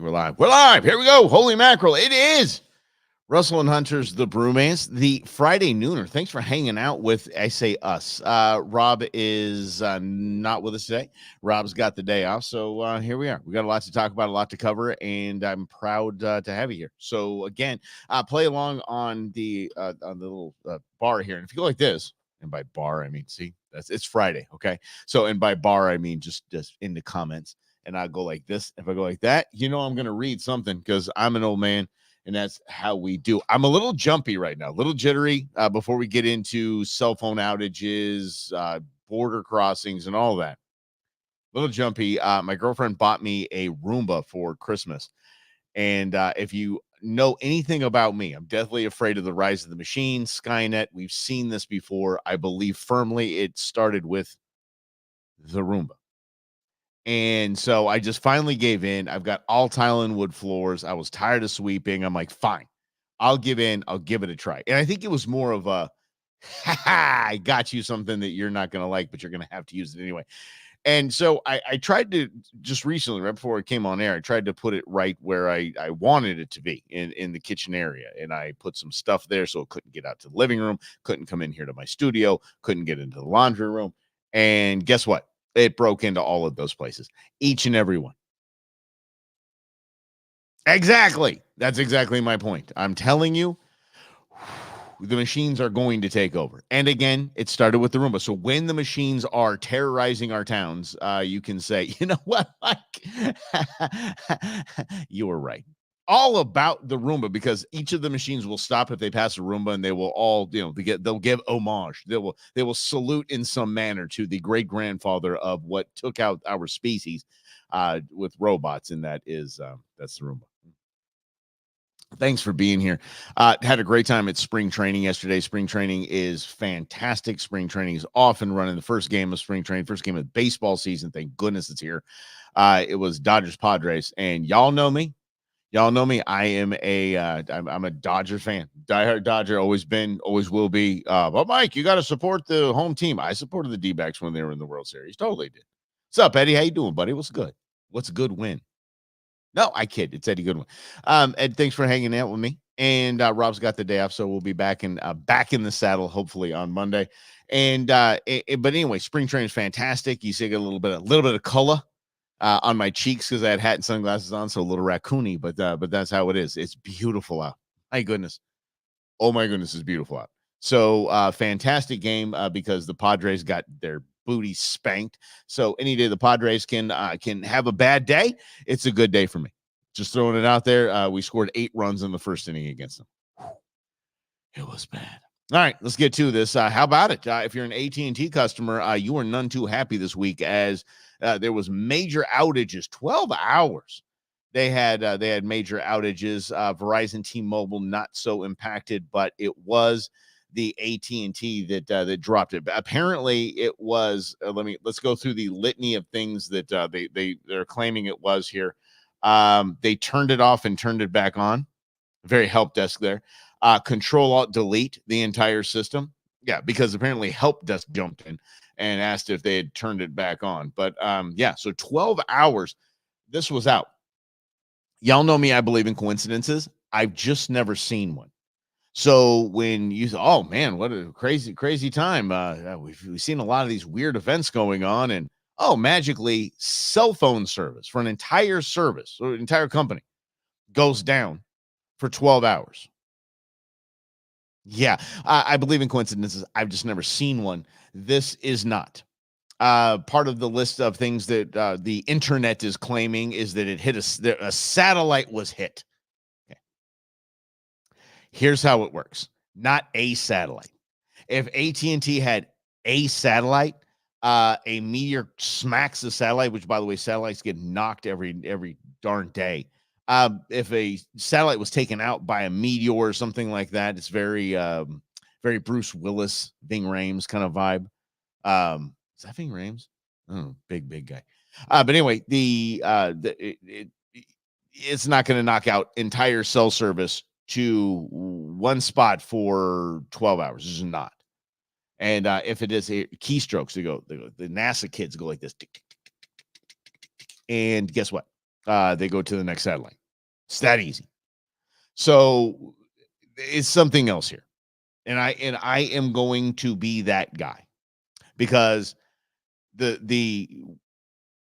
think we're live. We're live. Here we go. Holy mackerel. It is Russell and Hunter's The Brewmance, the Friday Nooner. Thanks for hanging out with, I say us. Rob is not with us today. Rob's got the day off. So here we are. We got a lot to talk about, a lot to cover, and I'm proud to have you here. So again, play along on the little bar here. And if you go like this, and by bar, I mean, see, it's Friday. Okay. So, and by bar, I mean, just in the comments. And I go like this. If I go like that, I'm going to read something because I'm an old man. And that's how we do. I'm a little jumpy right now, a little jittery before we get into cell phone outages, border crossings, and all that. A little jumpy. My girlfriend bought me a Roomba for Christmas. And if you know anything about me, I'm deathly afraid of the rise of the machine, Skynet. We've seen this before. I believe firmly it started with the Roomba. And so I just finally gave in. I've got all tile and wood floors. I was tired of sweeping. I'm like, fine, I'll give in. I'll give it a try. And I think it was more of a, I got you something that you're not going to like, but you're going to have to use it anyway. And so I tried to just recently, right before it came on air, I tried to put it right where I wanted it to be in the kitchen area. And I put some stuff there so it couldn't get out to the living room, couldn't come in here to my studio, couldn't get into the laundry room. And guess what? It broke into all of those places, each and every one. Exactly. That's exactly my point. I'm telling you, the machines are going to take over. And again, it started with the Roomba. So when the machines are terrorizing our towns, you can say, you know what, Mike? You were right. All about the Roomba, because each of the machines will stop if they pass a Roomba, and they will all, they'll give homage. They will salute in some manner to the great grandfather of what took out our species with robots, and that's the Roomba. Thanks for being here. Had a great time at spring training yesterday. Spring training is fantastic. Spring training is off and running. The first game of spring training, first game of baseball season. Thank goodness it's here. It was Dodgers Padres, and y'all know me. Y'all know me. I am I'm a Dodger fan. Diehard Dodger, always been, always will be. But Mike, you got to support the home team. I supported the D-backs when they were in the World Series. Totally did. What's up, Eddie? How you doing, buddy? What's good? What's a good win? No, I kid. It's Eddie Goodwin. Ed, thanks for hanging out with me. And Rob's got the day off, so we'll be back in the saddle hopefully on Monday. And but anyway, spring training is fantastic. You see, I get a little bit of color on my cheeks because I had hat and sunglasses on, so a little raccoony. But that's how it is. It's beautiful out. My goodness. Oh my goodness, it's beautiful out. So fantastic game because the Padres got their booty spanked. So any day the Padres can have a bad day, it's a good day for me. Just throwing it out there. We scored 8 runs in the first inning against them. It was bad. All right, let's get to this. How about it? If you're an AT&T customer, you were none too happy this week as there was major outages, 12 hours. They had major outages. Verizon, T-Mobile, not so impacted, but it was the AT&T that dropped it. But apparently, it was. Let's go through the litany of things that they're claiming it was here. They turned it off and turned it back on. Very help desk there. Control Alt Delete the entire system. Yeah, because apparently help desk jumped in and asked if they had turned it back on. But yeah, so 12 hours. This was out. Y'all know me. I believe in coincidences. I've just never seen one. So when you, oh man, what a crazy time. We've seen a lot of these weird events going on, and magically cell phone service for an entire service or entire company goes down for 12 hours. Yeah, I believe in coincidences. I've just never seen one. This is not. Part of the list of things that the internet is claiming is that it hit a satellite was hit. Okay. Here's how it works. Not a satellite. If AT&T had a satellite, a meteor smacks the satellite, which, by the way, satellites get knocked every darn day. If a satellite was taken out by a meteor or something like that, it's very Bruce Willis, Ving Rhames kind of vibe. Is that Ving Rhames? Oh, big guy. But anyway, it's not going to knock out entire cell service to one spot for 12 hours. This is not. And if it is keystrokes, the NASA kids go like this. Tick, tick, tick, tick, tick, tick, tick, and guess what? they go to the next satellite. It's that easy. So it's something else here. And I am going to be that guy because the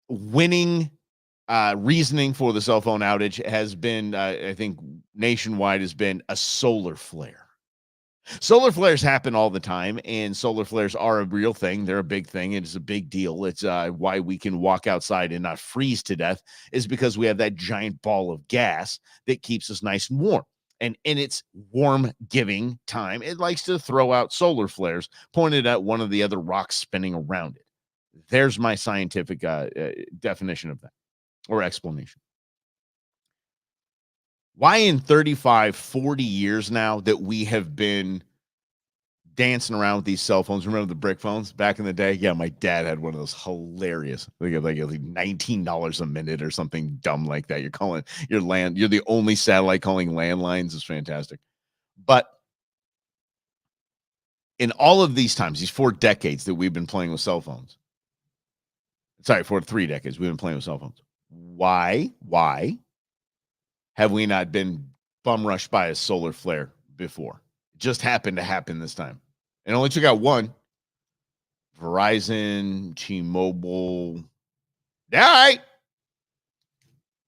winning reasoning for the cell phone outage has been, I think, nationwide has been a solar flare. Solar flares happen all the time, and solar flares are a real thing. They're a big thing. It's a big deal. It's why we can walk outside and not freeze to death is because we have that giant ball of gas that keeps us nice and warm. And in its warm giving time, it likes to throw out solar flares pointed at one of the other rocks spinning around it. There's my scientific definition of that or explanation. Why in 35, 40 years now that we have been dancing around with these cell phones? Remember the brick phones back in the day? Yeah, my dad had one of those hilarious. Like $19 a minute or something dumb like that. You're calling your land. You're the only satellite calling landlines. Is fantastic. But in all of these times, these 4 decades that we've been playing with cell phones, sorry, for 3 decades we've been playing with cell phones. Why have we not been bum rushed by a solar flare before? It just happened to happen this time. It only took out one. Verizon, T-Mobile. All right.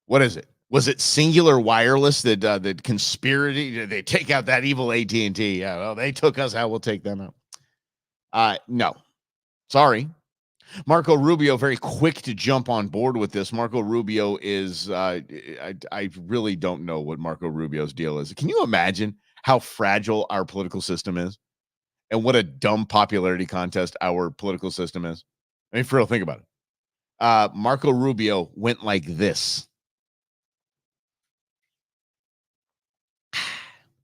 What is it? Was it Singular Wireless that conspiracy? Did they take out that evil AT&T? Yeah, well, they took us out. We'll take them out. No. Sorry. Marco Rubio, very quick to jump on board with this. Marco Rubio is, I really don't know what Marco Rubio's deal is. Can you imagine how fragile our political system is and what a dumb popularity contest our political system is? I mean, for real, think about it. Marco Rubio went like this.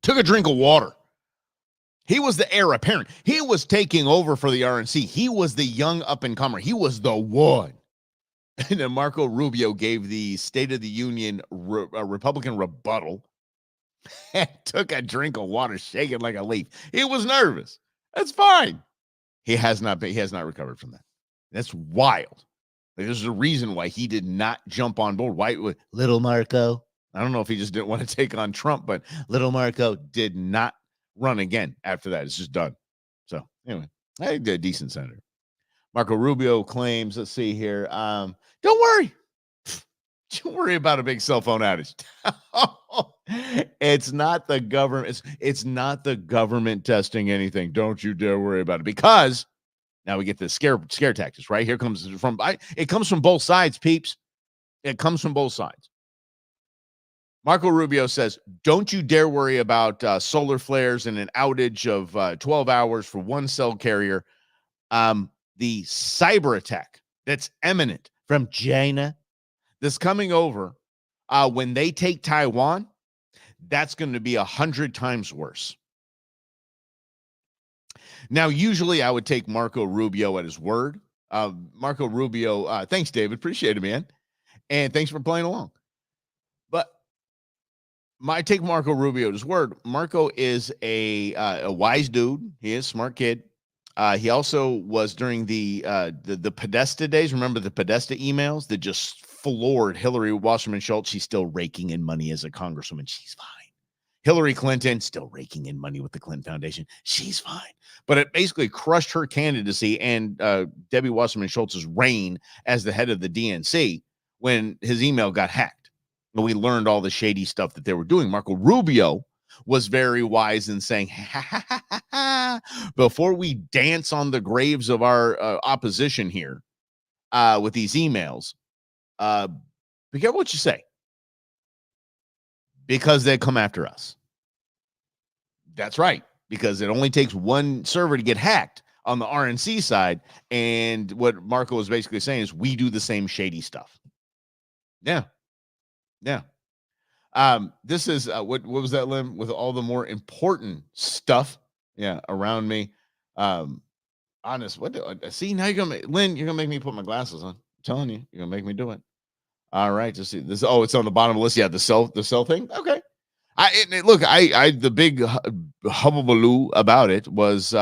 Took a drink of water. He was the heir apparent. He was taking over for the RNC. He was the young up-and-comer. He was the one. And then Marco Rubio gave the State of the Union Republican rebuttal and took a drink of water, shaking like a leaf. He was nervous. That's fine. He has not recovered from that. That's wild. Like, there's a reason why he did not jump on board. Why little Marco? I don't know if he just didn't want to take on Trump, but little Marco did not run again after that. It's just done. So anyway, I did a decent senator. Marco Rubio claims, let's see here. Don't worry. Don't worry about a big cell phone outage. It's not the government. It's not the government testing anything. Don't you dare worry about it, because now we get the scare tactics, right? Here comes from it comes from both sides, peeps. It comes from both sides. Marco Rubio says, don't you dare worry about solar flares and an outage of 12 hours for one cell carrier. The cyber attack that's imminent from China that's coming over when they take Taiwan, that's going to be 100 times worse. Now, usually I would take Marco Rubio at his word. Marco Rubio, thanks, David. Appreciate it, man. And thanks for playing along. But I take Marco Rubio at his word. Marco is a wise dude. He is a smart kid. He also was during the Podesta days. Remember the Podesta emails that just floored Hillary Wasserman Schultz? She's still raking in money as a congresswoman. She's fine. Hillary Clinton still raking in money with the Clinton Foundation. She's fine. But it basically crushed her candidacy and Debbie Wasserman Schultz's reign as the head of the DNC when his email got hacked. And we learned all the shady stuff that they were doing. Marco Rubio was very wise in saying, before we dance on the graves of our opposition here with these emails, be careful what you say, because they come after us. That's right, because it only takes one server to get hacked on the RNC side, and what Marco was basically saying is we do the same shady stuff. Yeah. This is what was that, Lim? With all the more important stuff, around me. Honest, what do I see now? You're gonna make me put my glasses on. I'm telling you, you're gonna make me do it. All right, just see this. Oh, it's on the bottom of the list. Yeah, the cell thing. Okay. Look, the big hubbubaloo about it was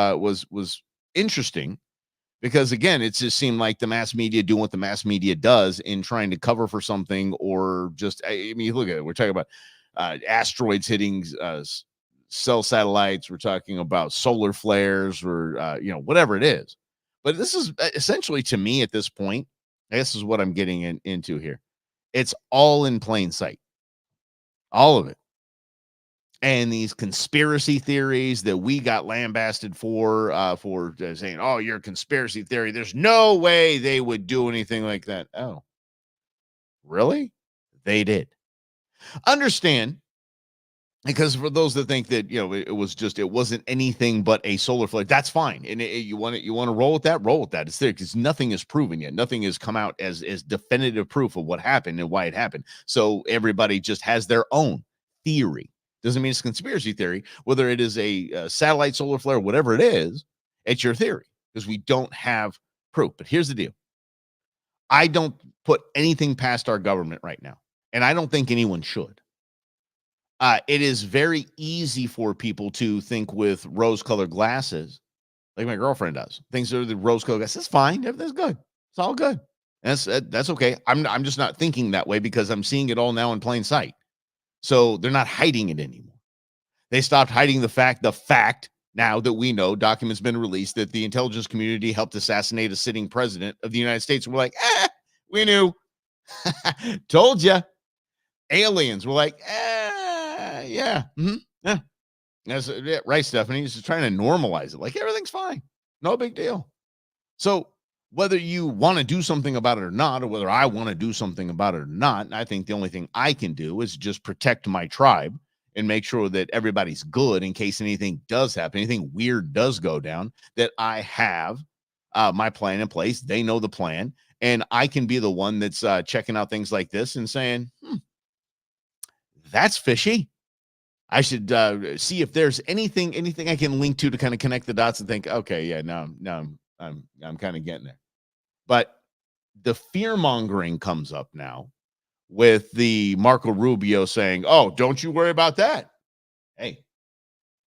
interesting because again, it just seemed like the mass media doing what the mass media does in trying to cover for something, or just, I mean, look at it. We're talking about asteroids hitting cell satellites. We're talking about solar flares, or whatever it is. But this is essentially, to me at this point, this is what I'm getting into here. It's all in plain sight, all of it. And these conspiracy theories that we got lambasted for saying, "Oh, you're a conspiracy theory. There's no way they would do anything like that." Oh, really? They did. Understand, because for those that think that it wasn't anything but a solar flare, that's fine. And you want to roll with that, roll with that. It's there because nothing is proven yet. Nothing has come out as definitive proof of what happened and why it happened. So everybody just has their own theory. Doesn't mean it's a conspiracy theory. Whether it is a satellite, solar flare, whatever it is, it's your theory because we don't have proof. But here's the deal: I don't put anything past our government right now, and I don't think anyone should. It is very easy for people to think with rose-colored glasses, like my girlfriend does. Things are the rose-colored glasses. It's fine. Everything's good. It's all good. That's okay. I'm just not thinking that way because I'm seeing it all now in plain sight. So they're not hiding it anymore. They stopped hiding the fact now that we know documents been released that the intelligence community helped assassinate a sitting president of the United States. And we're like, we knew. Told you. Aliens. We're like, yeah. Mm-hmm, yeah. That's right, Stephanie. He's just trying to normalize it. Like everything's fine. No big deal. So whether you want to do something about it or not, or whether I want to do something about it or not, I think the only thing I can do is just protect my tribe and make sure that everybody's good in case anything does happen, anything weird does go down, that I have my plan in place. They know the plan, and I can be the one that's checking out things like this and saying, that's fishy. I should see if there's anything I can link to kind of connect the dots and think, okay, yeah, now I'm kind of getting there. But the fear mongering comes up now with the Marco Rubio saying, "Oh, don't you worry about that." Hey,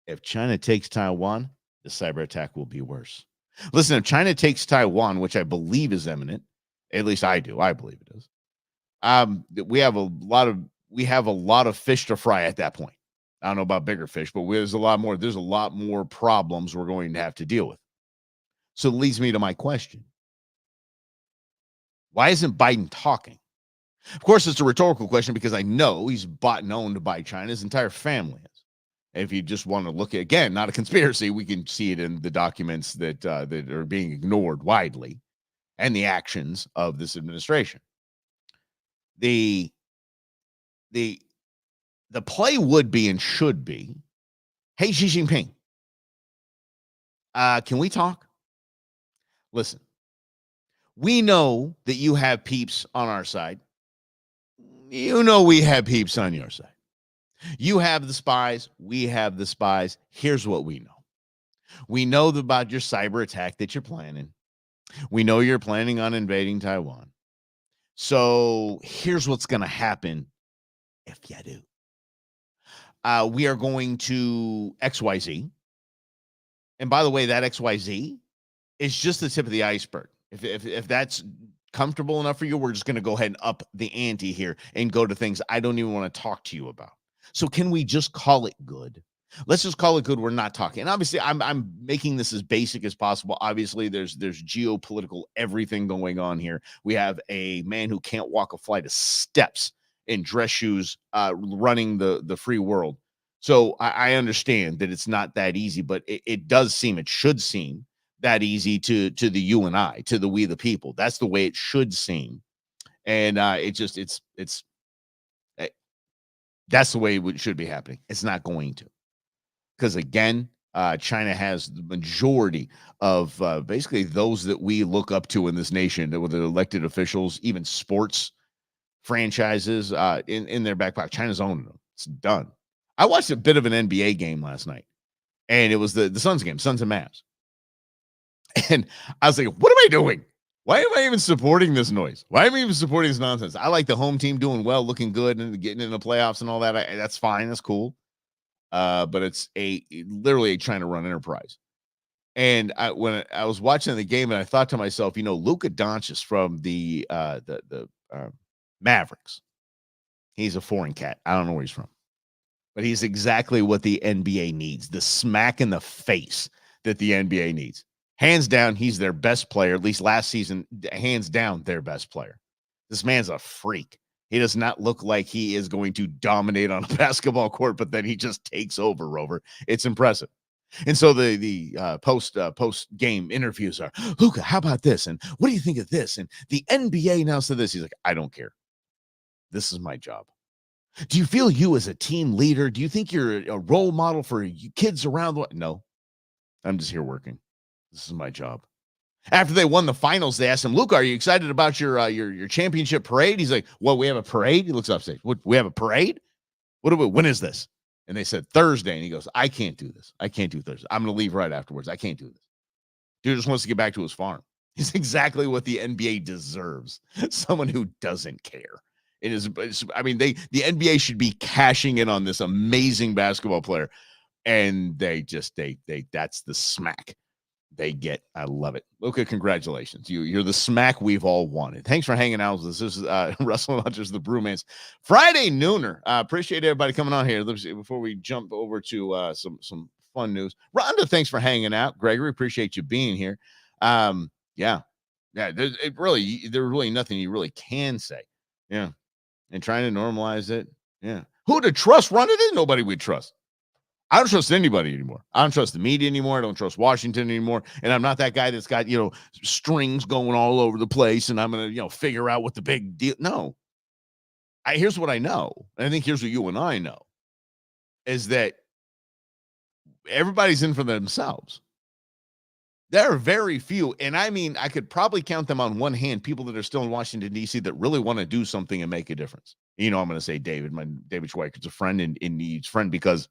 if China takes Taiwan, the cyber attack will be worse. Listen, if China takes Taiwan, which I believe is imminent, at least I do, I believe it is. We have a lot of fish to fry at that point. I don't know about bigger fish, but there's a lot more problems we're going to have to deal with. So it leads me to my question. Why isn't Biden talking? Of course, it's a rhetorical question because I know he's bought and owned by China. His entire family is. And if you just want to look at, again, not a conspiracy, we can see it in the documents that are being ignored widely and the actions of this administration. The play would be and should be, hey, Xi Jinping, can we talk? Listen, we know that you have peeps on our side. You know we have peeps on your side. You have the spies. We have the spies. Here's what we know. We know about your cyber attack that you're planning. We know you're planning on invading Taiwan. So here's what's going to happen if you do. We are going to XYZ. And by the way, that XYZ is just the tip of the iceberg. If that's comfortable enough for you, we're just going to go ahead and up the ante here and go to things I don't even want to talk to you about. So can we just call it good? Let's just call it good. We're not talking. And obviously, I'm making this as basic as possible. Obviously, there's geopolitical everything going on here. We have a man who can't walk a flight of steps in dress shoes running the free world. So I understand that it's not that easy, but it should seem that easy to the you and I, to the we the people. That's the way it should seem. And that's the way it should be happening. It's not going to. Because again, China has the majority of basically those that we look up to in this nation, with the elected officials, even sports franchises in their back pocket. China's owning them. It's done. I watched a bit of an NBA game last night, and it was the Suns game, Suns and Mavs. And I was like, what am I doing? Why am I even supporting this noise? Why am I even supporting this nonsense? I like the home team doing well, looking good, and getting in the playoffs and all that. That's fine. That's cool. But it's literally a China run enterprise. And when I was watching the game, and I thought to myself, Luka Doncic from the Mavericks. He's a foreign cat. I don't know where he's from, but he's exactly what the NBA needs. The smack in the face that the NBA needs. Hands down, he's their best player. At least last season, hands down, their best player. This man's a freak. He does not look like he is going to dominate on a basketball court, but then he just takes over, Rover. It's impressive. And so the post game interviews are, Luka, how about this? And what do you think of this? And the NBA now said this. He's like, I don't care. This is my job. Do you feel you as a team leader? Do you think you're a role model for kids around the world? No, I'm just here working. This is my job. After they won the finals, they asked him, Luka, are you excited about your championship parade? He's like, well, we have a parade. He looks upstage. What, we have a parade? When is this? And they said Thursday. And he goes, I can't do this. I can't do Thursday. I'm going to leave right afterwards. I can't do this. Dude just wants to get back to his farm. He's exactly what the NBA deserves. Someone who doesn't care. The NBA should be cashing in on this amazing basketball player. And they that's the smack they get. I love it. Luka, congratulations. You're the smack we've all wanted. Thanks for hanging out with us. This is Russell Hunter's The Brewmance Friday Nooner. Appreciate everybody coming on here. Before we jump over to some fun news. Rhonda, thanks for hanging out. Gregory, appreciate you being here. There's really nothing you really can say. Yeah. And trying to normalize it. Yeah. Who to trust? Rhonda, there's nobody we trust. I don't trust anybody anymore. I don't trust the media anymore. I don't trust Washington anymore. And I'm not that guy that's got, strings going all over the place and I'm going to, figure out what the big deal. No. Here's what I know. And I think here's what you and I know is that everybody's in for themselves. There are very few. And I mean, I could probably count them on one hand, people that are still in Washington, D.C. that really want to do something and make a difference. I'm going to say David Schweikert's a friend and he's friend because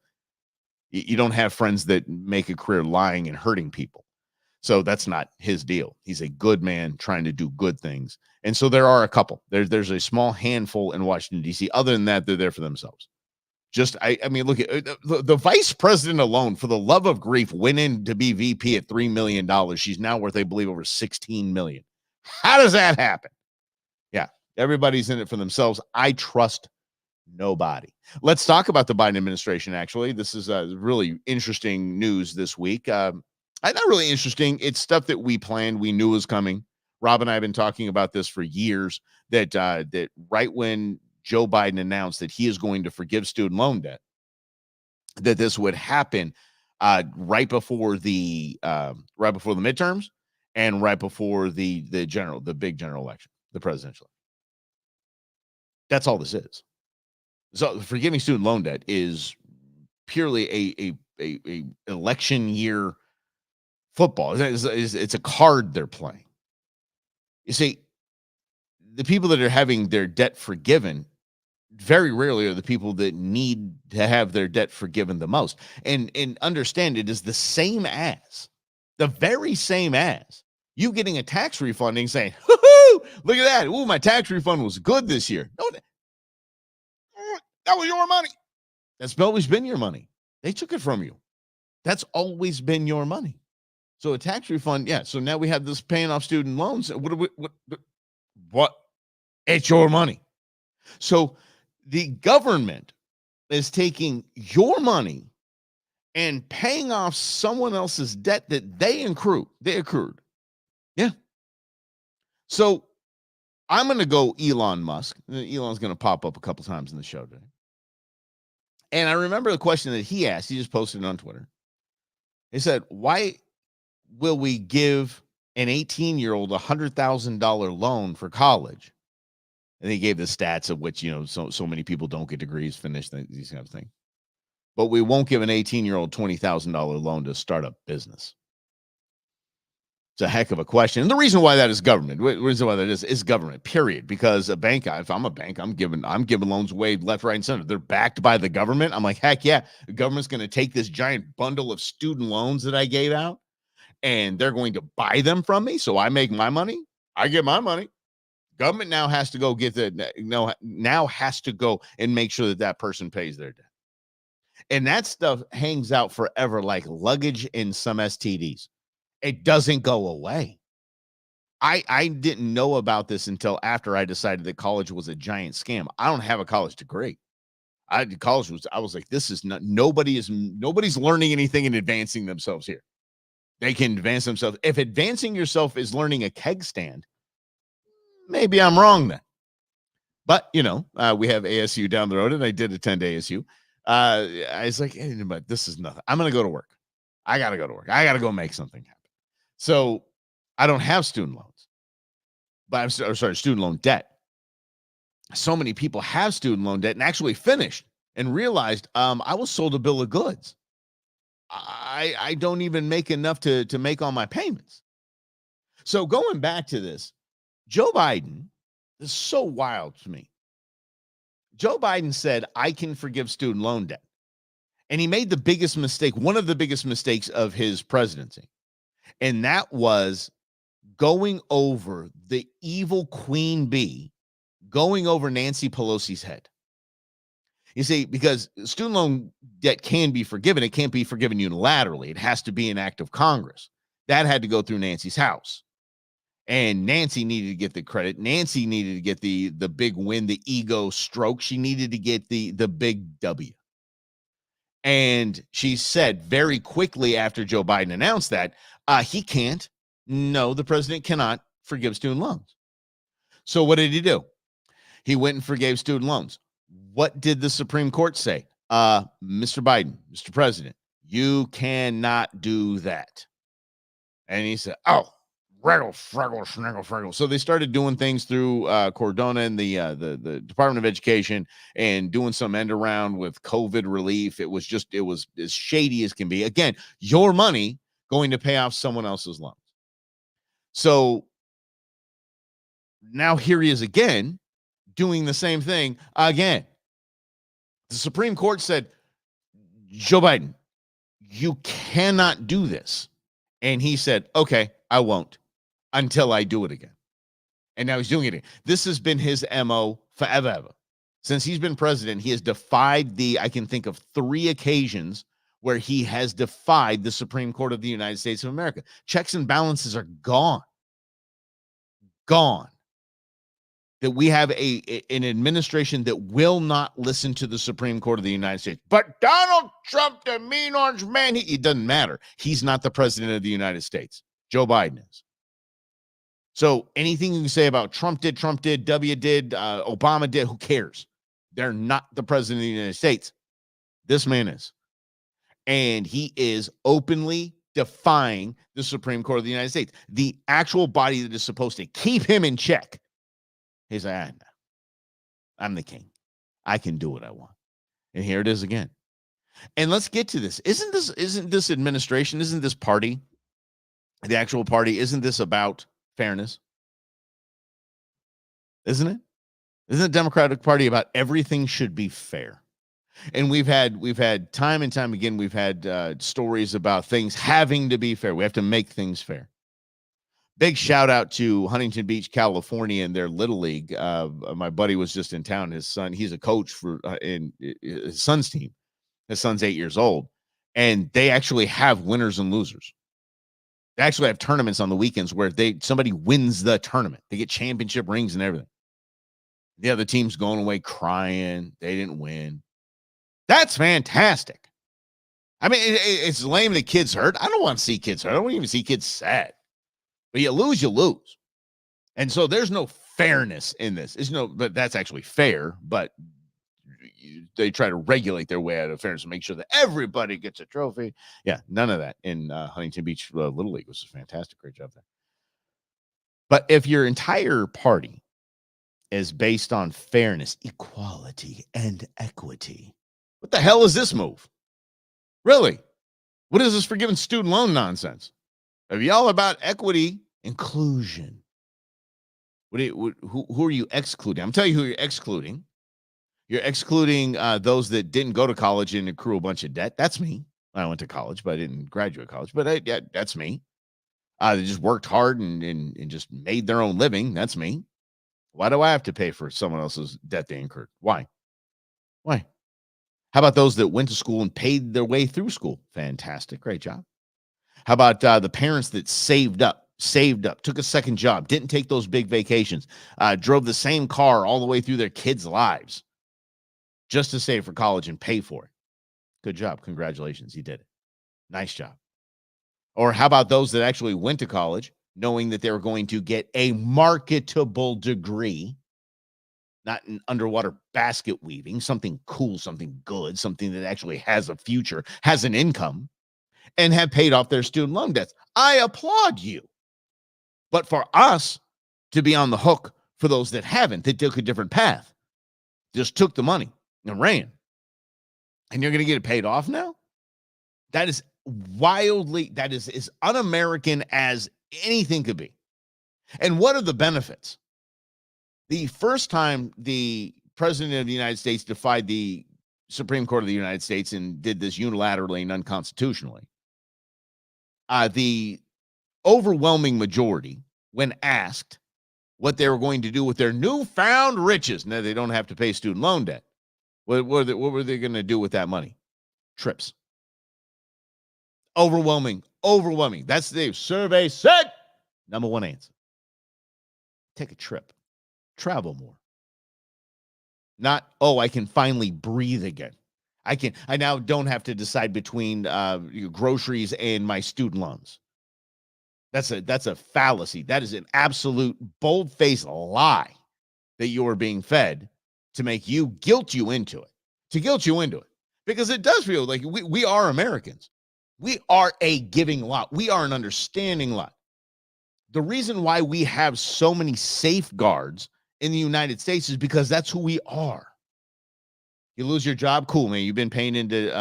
you don't have friends that make a career lying and hurting people. So that's not his deal. He's a good man trying to do good things. And so there are a couple. There's a small handful in Washington, D.C. Other than that, they're there for themselves. Look at the vice president alone, for the love of grief, went in to be VP at $3 million. She's now worth, I believe, over $16 million. How does that happen? Yeah, everybody's in it for themselves. I trust nobody. Let's talk about the Biden administration, actually. This is really interesting news this week. Not really interesting. It's stuff that we planned. We knew was coming. Rob and I have been talking about this for years, that right when Joe Biden announced that he is going to forgive student loan debt, that this would happen right before the midterms and right before the big general election, the presidential. That's all this is. So forgiving student loan debt is purely a election year football. It's a card they're playing. You see, the people that are having their debt forgiven very rarely are the people that need to have their debt forgiven the most. And understand, it is the very same as you getting a tax refund and saying, "Hoo-hoo, look at that. Ooh, my tax refund was good this year." No, that was your money. That's always been your money. They took it from you. That's always been your money. So a tax refund, yeah. So now we have this paying off student loans. What? It's your money. So the government is taking your money and paying off someone else's debt that they accrued. Yeah. So I'm going to go Elon Musk. Elon's going to pop up a couple times in the show today. And I remember the question that he asked. He just posted it on Twitter. He said, why will we give an 18-year-old $100,000 loan for college? And he gave the stats of which, so many people don't get degrees, finish these kind of things. But we won't give an 18-year-old $20,000 loan to start a business. It's a heck of a question. And the reason why that is government. The reason why that is government, period. Because a bank, if I'm a bank, I'm giving loans away left, right, and center. They're backed by the government. I'm like, heck yeah. The government's going to take this giant bundle of student loans that I gave out, and they're going to buy them from me. So I make my money. I get my money. Government now has to go has to go and make sure that person pays their debt. And that stuff hangs out forever like luggage in some STDs. It doesn't go away. I didn't know about this until after I decided that college was a giant scam. I don't have a college degree. I was like, this is not, nobody's learning anything and advancing themselves here. They can advance themselves. If advancing yourself is learning a keg stand, maybe I'm wrong then. But, we have ASU down the road, and I did attend ASU. I was like, hey, but this is nothing. I'm going to go to work. I got to go to work. I got to go make something happen. So I don't have student loans, but student loan debt. So many people have student loan debt and actually finished and realized I was sold a bill of goods. I don't even make enough to make all my payments. So going back to this, Joe Biden is so wild to me. Joe Biden said, I can forgive student loan debt. And he made the biggest mistake, one of the biggest mistakes of his presidency. And that was going over the evil queen bee, going over Nancy Pelosi's head. You see, because student loan debt can be forgiven. It can't be forgiven unilaterally. It has to be an act of Congress. That had to go through Nancy's house. And Nancy needed to get the credit. Nancy needed to get the big win, the ego stroke. She needed to get the big W. And she said very quickly after Joe Biden announced that, he can't. No, the president cannot forgive student loans. So what did he do? He went and forgave student loans. What did the Supreme Court say? Mr. Biden, Mr. President, you cannot do that. And he said, oh, wraggle, fraggle, snaggle, fraggle. So they started doing things through Cordona and the Department of Education and doing some end around with COVID relief. It was as shady as can be. Again, your money going to pay off someone else's loans. So now here he is again doing the same thing again. The Supreme Court said, Joe Biden, you cannot do this. And he said, okay, I won't until I do it again. And now he's doing it again. This has been his MO forever. Since he's been president, he has defied I can think of 3 occasions where he has defied the Supreme Court of the United States of America. Checks and balances are gone. Gone. That we have an administration that will not listen to the Supreme Court of the United States. But Donald Trump, the mean orange man, it doesn't matter. He's not the president of the United States. Joe Biden is. So anything you can say about Trump did, W did, Obama did, who cares? They're not the president of the United States. This man is. And he is openly defying the Supreme Court of the United States, the actual body that is supposed to keep him in check. He's like, I'm the king. I can do what I want. And here it is again. And let's get to this. Isn't this administration, isn't this party, the actual party, isn't this about fairness? Isn't it? Isn't the Democratic Party about everything should be fair? And we've had time and time again, we've had stories about things having to be fair. We have to make things fair. Big shout out to Huntington Beach, California, and their Little League. My buddy was just in town. His son, he's a coach for in his son's team. His son's 8 years old, and they actually have winners and losers. They actually have tournaments on the weekends where somebody wins the tournament. They get championship rings and everything. The other team's going away crying. They didn't win. That's fantastic. I mean, it's lame that kids hurt. I don't want to see kids hurt. I don't want to even see kids sad. But you lose, you lose. And so there's no fairness in this. But that's actually fair, but they try to regulate their way out of fairness and make sure that everybody gets a trophy. Yeah, none of that in Huntington Beach Little League, which is fantastic. Great job there. But if your entire party is based on fairness, equality, and equity, what the hell is this move? Really? What is this forgiving student loan nonsense? Are y'all about equity, inclusion? Who are you excluding? I'm telling you who you're excluding. You're excluding those that didn't go to college and accrue a bunch of debt. That's me. I went to college, but I didn't graduate college. But that's me. They just worked hard and just made their own living. That's me. Why do I have to pay for someone else's debt they incurred? Why? How about those that went to school and paid their way through school? Fantastic. Great job. How about the parents that saved up, took a second job, didn't take those big vacations, drove the same car all the way through their kids' lives just to save for college and pay for it? Good job. Congratulations. You did it. Nice job. Or how about those that actually went to college knowing that they were going to get a marketable degree, not in underwater basket weaving, something cool, something good, something that actually has a future, has an income, and have paid off their student loan debts? I applaud you. But for us to be on the hook for those that haven't, that took a different path, just took the money and ran, and you're going to get it paid off now? That is wildly, that is as un-American as anything could be. And what are the benefits? The first time the president of the United States defied the Supreme Court of the United States and did this unilaterally and unconstitutionally, the overwhelming majority, when asked what they were going to do with their newfound riches, now they don't have to pay student loan debt, what were they going to do with that money? Trips. Overwhelming. That's the survey said. Number one answer. Take a trip. Travel more. Not, oh, I can finally breathe again. I now don't have to decide between groceries and my student loans. That's a fallacy. That is an absolute bold-faced lie that you are being fed to make you guilt you into it. Because it does feel like we are Americans. We are a giving lot. We are an understanding lot. The reason why we have so many safeguards in the United States is because that's who we are. You lose your job, cool, man. You've been paying into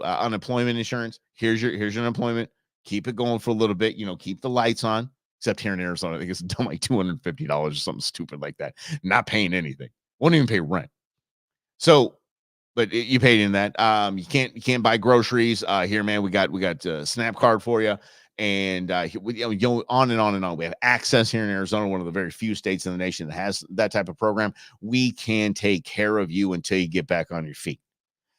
unemployment insurance. Here's your unemployment. Keep it going for a little bit. Keep the lights on. Except here in Arizona, I think it's done like $250 or something stupid like that. Not paying anything. Won't even pay rent. So, but you paid in that. You can't buy groceries here, man. We got a Snap card for you, and on and on and on. We have access here in Arizona, one of the very few states in the nation that has that type of program. We can take care of you until you get back on your feet.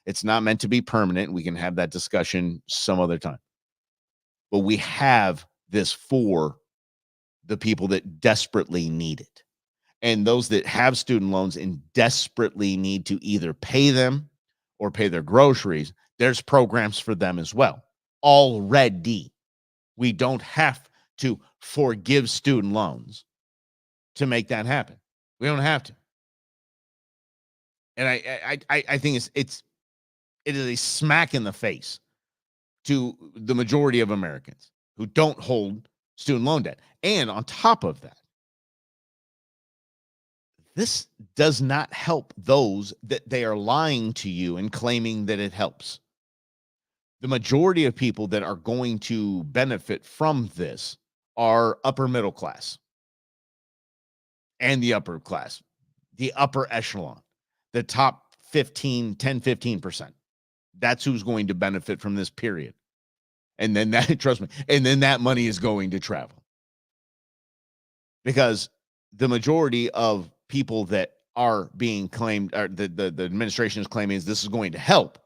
It's not meant to be permanent. We can have that discussion some other time. But we have this for the people that desperately need it. And those that have student loans and desperately need to either pay them or pay their groceries, there's programs for them as well. Already, we don't have to forgive student loans to make that happen. We don't have to. And I think it is a smack in the face to the majority of Americans who don't hold student loan debt. And on top of that, this does not help those that they are lying to you and claiming that it helps. The majority of people that are going to benefit from this are upper middle class and the upper class, the upper echelon, the top 15%. That's who's going to benefit from this period. And then trust me, and then that money is going to travel. Because the majority of people that are being claimed, or the administration is claiming is this is going to help,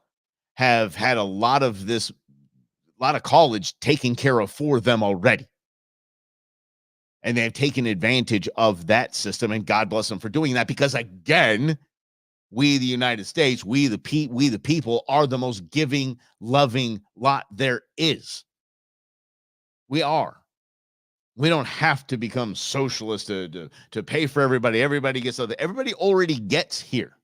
have had a lot of college taken care of for them already. And they've taken advantage of that system, and God bless them for doing that, because again, we, the United States, we the people are the most giving, loving lot there is. We are. We don't have to become socialist to pay for everybody. Everybody gets something. Everybody already gets here.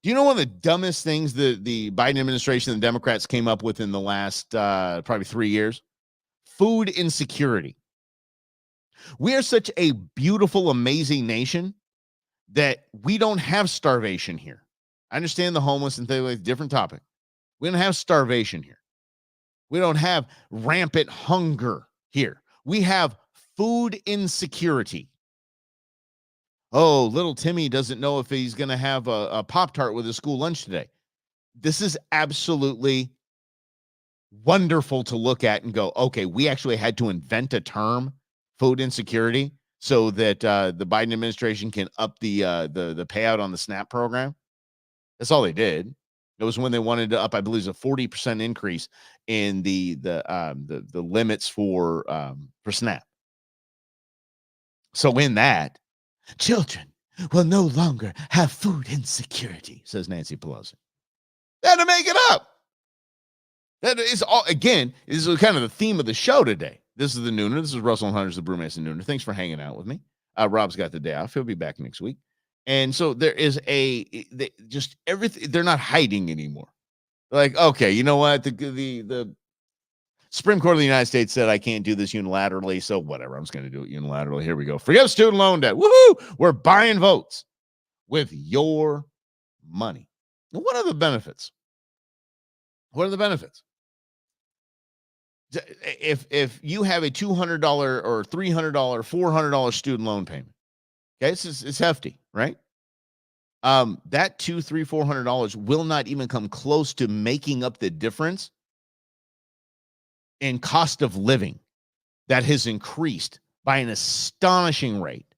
Do you know one of the dumbest things the Biden administration and the Democrats came up with in the last probably 3 years? Food insecurity. We are such a beautiful, amazing nation that we don't have starvation here. I understand the homeless and things like different topic. We don't have starvation here. We don't have rampant hunger here. We have food insecurity. Oh, little Timmy doesn't know if he's going to have a Pop-Tart with his school lunch today. This is absolutely wonderful to look at and go, okay, we actually had to invent a term, food insecurity, so that the Biden administration can up the payout on the SNAP program. That's all they did. It was when they wanted to up, I believe, a 40% increase in the limits for SNAP. So in that, children will no longer have food insecurity, says Nancy Pelosi. They had to make it up. That is all. Again, this is kind of the theme of the show today. This is the Nooner. This is Russell and Hunter's the Brewmance and Nooner. Thanks for hanging out with me. Rob's got the day off. He'll be back next week. And so there is just everything. They're not hiding anymore. Like, okay, you know what? The Supreme Court of the United States said I can't do this unilaterally, so whatever. I'm just going to do it unilaterally. Here we go. Forget student loan debt. Woohoo! We're buying votes with your money. Now, what are the benefits? What are the benefits? If you have a $200 or $300, $400 student loan payment, okay, it's hefty, right? That $200, $300, $400 will not even come close to making up the difference in cost of living that has increased by an astonishing rate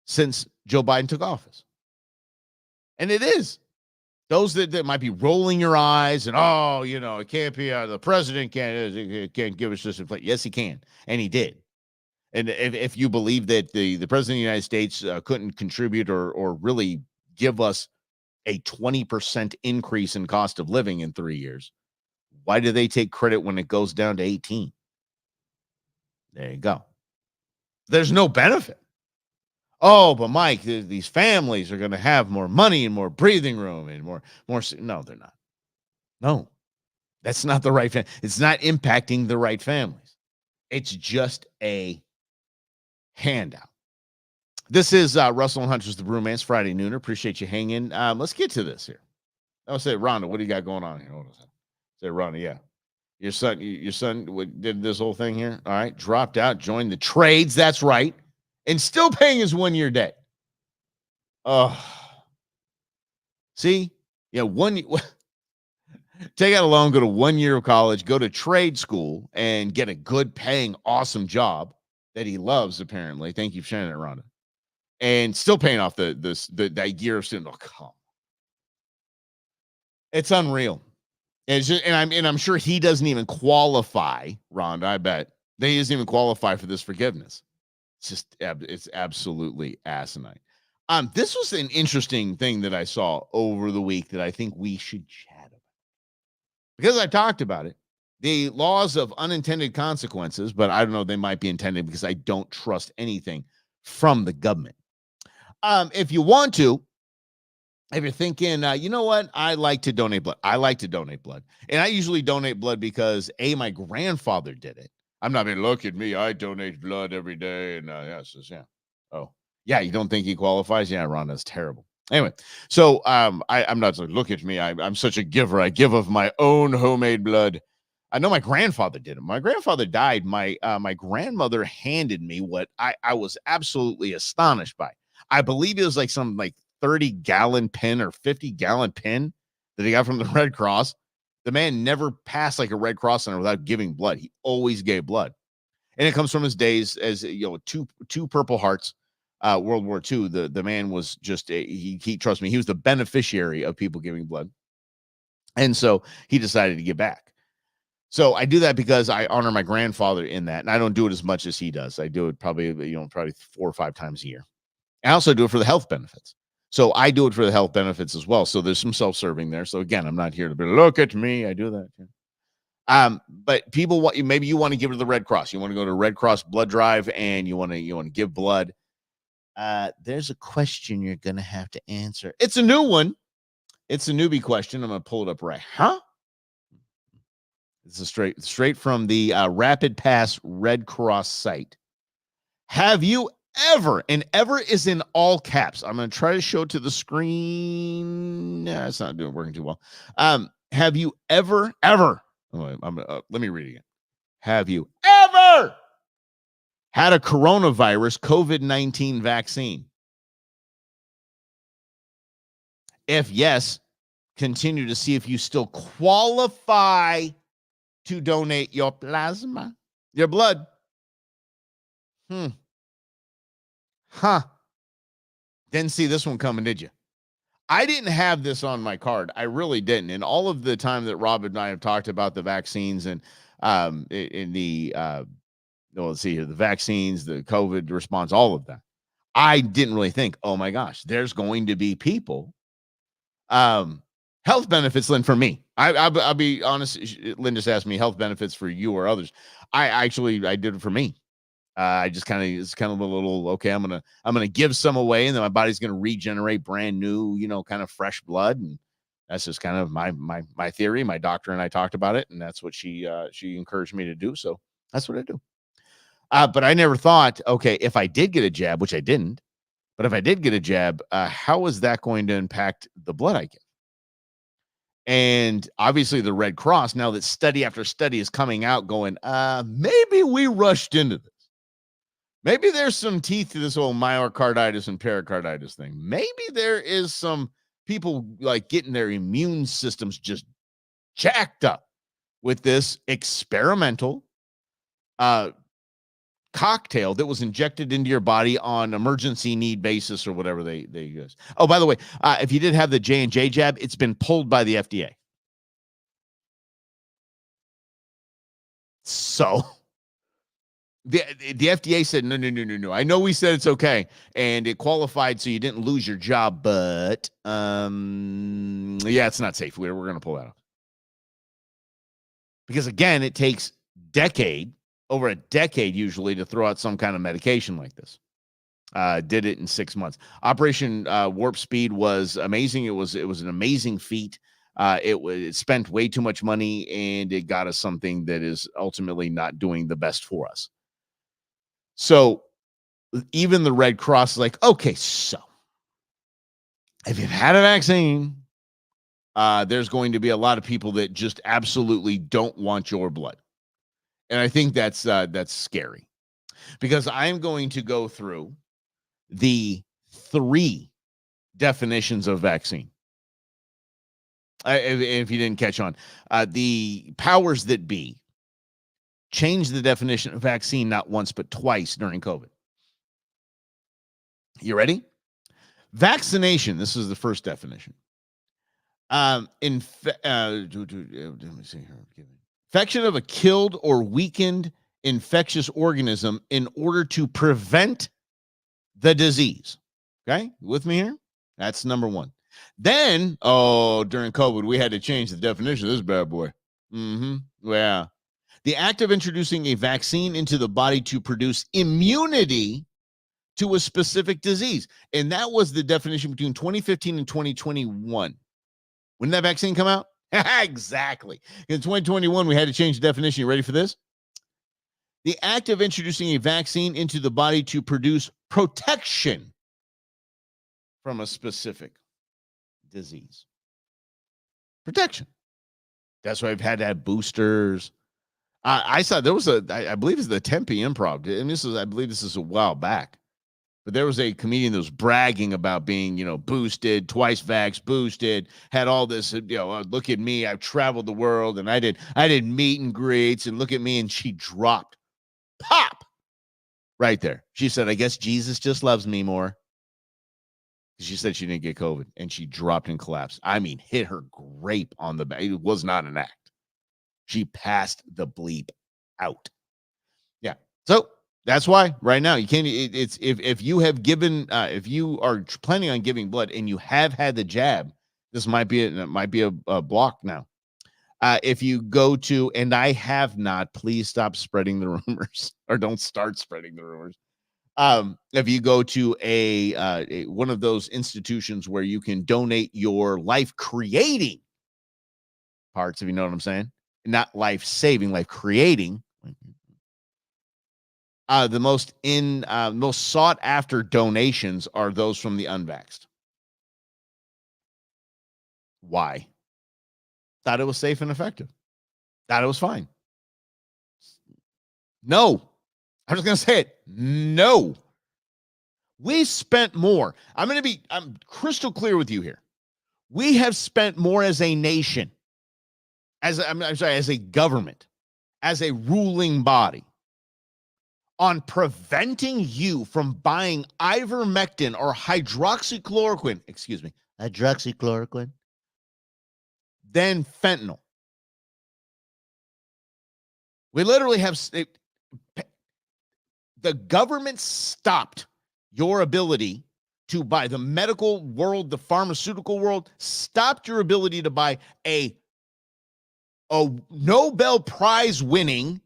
since Joe Biden took office. And it is. Those that might be rolling your eyes and, oh, you know, it can't be, the president can't give us this inflation. Yes, he can. And he did. And if you believe that the president of the United States couldn't contribute or really give us a 20% increase in cost of living in 3 years, why do they take credit when it goes down to 18? There you go. There's no benefit. Oh, but Mike, these families are going to have more money and more breathing room and more. No, they're not. No, that's not the right. It's not impacting the right families. It's just a handout. This is Russell and Hunter's the Brewmance Friday Nooner. Appreciate you hanging. Let's get to this here. I'll say, Rhonda, what do you got going on here? Hold on a second. Say, Rhonda, yeah. Your son did this whole thing here. All right. Dropped out, joined the trades. That's right. And still paying his 1 year debt. Oh, see, yeah, take out a loan, go to 1 year of college, go to trade school, and get a good paying, awesome job that he loves. Apparently, thank you for sharing that, Rhonda. And still paying off that year of student. Oh, come, it's unreal. It's just, and I'm sure he doesn't even qualify, Rhonda. I bet that he doesn't even qualify for this forgiveness. It's absolutely asinine. This was an interesting thing that I saw over the week that I think we should chat about because I talked about it. The laws of unintended consequences, but I don't know, they might be intended because I don't trust anything from the government. If you want to, if you're thinking, you know what, I like to donate blood. I like to donate blood. And I usually donate blood because my grandfather did it. I'm not going to look at me. I donate blood every day. And yes, yeah. Oh, yeah. You don't think he qualifies? Yeah, Ron, that's terrible. Anyway, so I'm not like, look at me. I'm such a giver. I give of my own homemade blood. I know my grandfather did it. My grandfather died. My grandmother handed me what I was absolutely astonished by. I believe it was like some 30-gallon pin or 50-gallon pin that he got from the Red Cross. The man never passed like a Red Cross center without giving blood. He always gave blood. And it comes from his days as, you know, two Purple Hearts, World War II. The man was just, he trust me, he was the beneficiary of people giving blood. And so he decided to give back. So I do that because I honor my grandfather in that. And I don't do it as much as he does. I do it probably 4 or 5 times a year. I also do it for the health benefits. So I do it for the health benefits as well. So there's some self-serving there. So again, I'm not here to be, look at me. I do that. But people maybe you want to give it to the Red Cross. You want to go to Red Cross blood drive and you want to give blood. There's a question you're going to have to answer. It's a new one. It's a newbie question. I'm going to pull it up right. Huh? This is straight from the Rapid Pass Red Cross site. Have you ever, and ever is in all caps. I'm going to try to show it to the screen. No, it's not working too well. Have you ever, let me read it again. Have you ever had a coronavirus COVID-19 vaccine? If yes, continue to see if you still qualify to donate your plasma, your blood. Huh. Didn't see this one coming, did you? I didn't have this on my card. I really didn't. And all of the time that Rob and I have talked about the vaccines and in the let's see here, the vaccines, the COVID response, all of that, I didn't really think, oh my gosh, there's going to be people. Health benefits, Lynn, for me. I'll be honest. Lynn just asked me health benefits for you or others. I did it for me. I just it's kind of a little, okay, I'm gonna give some away, and then my body's gonna regenerate brand new, kind of fresh blood. And that's just kind of my theory. My doctor and I talked about it, and that's what she encouraged me to do. So that's what I do. But I never thought, okay, if I did get a jab, which I didn't, but if I did get a jab, how is that going to impact the blood I get? And obviously the Red Cross, now that study after study is coming out going, maybe we rushed into this. Maybe there's some teeth to this whole myocarditis and pericarditis thing. Maybe there is some people like getting their immune systems just jacked up with this experimental cocktail that was injected into your body on emergency need basis or whatever they use. Oh, by the way, if you did have the J&J jab, it's been pulled by the FDA. So the FDA said, no. I know we said it's okay, and it qualified so you didn't lose your job, but yeah, it's not safe. We're going to pull that off. Because again, it takes over a decade usually to throw out some kind of medication like this. Did it in 6 months. Operation Warp Speed was amazing. It was an amazing feat. It spent way too much money, and it got us something that is ultimately not doing the best for us. So even the Red Cross is like, okay, so if you've had a vaccine, there's going to be a lot of people that just absolutely don't want your blood. And I think that's scary, because I'm going to go through the 3 definitions of vaccine. If you didn't catch on, the powers that be changed the definition of vaccine not once but twice during COVID. You ready? Vaccination. This is the first definition. Let me see here. Infection of a killed or weakened infectious organism in order to prevent the disease. Okay, with me here? That's number 1. Then, during COVID, we had to change the definition of this bad boy. Yeah. The act of introducing a vaccine into the body to produce immunity to a specific disease. And that was the definition between 2015 and 2021. When did that vaccine come out? Exactly. In 2021, we had to change the definition. You ready for this? The act of introducing a vaccine into the body to produce protection from a specific disease. Protection. That's why I've had to have boosters. I saw there was I believe it's the Tempe Improv, and I believe this is a while back, but there was a comedian that was bragging about being, boosted, twice vax, boosted, had all this, look at me, I've traveled the world, and I did meet and greets, and look at me, and she dropped, pop, right there. She said, I guess Jesus just loves me more. She said she didn't get COVID, and she dropped and collapsed. I mean, hit her grape on the back. It was not an act. She passed the bleep out. Yeah. So that's why right now you can't. It's if you have given, if you are planning on giving blood and you have had the jab, this might be a block now. If you go to, and I have not, please stop spreading the rumors, or don't start spreading the rumors. If you go to a one of those institutions where you can donate your life creating parts, if you know what I'm saying. Not life saving, life creating. The most sought after donations are those from the unvaxxed. Why? Thought it was safe and effective. Thought it was fine. No. I'm just going to say it. No. We spent more. I'm crystal clear with you here. We have spent more as a nation, as a government, as a ruling body, on preventing you from buying ivermectin or hydroxychloroquine. Excuse me. Hydroxychloroquine. then fentanyl. We literally have the government stopped your ability to buy. The medical world, the pharmaceutical world stopped your ability to buy a Nobel Prize winning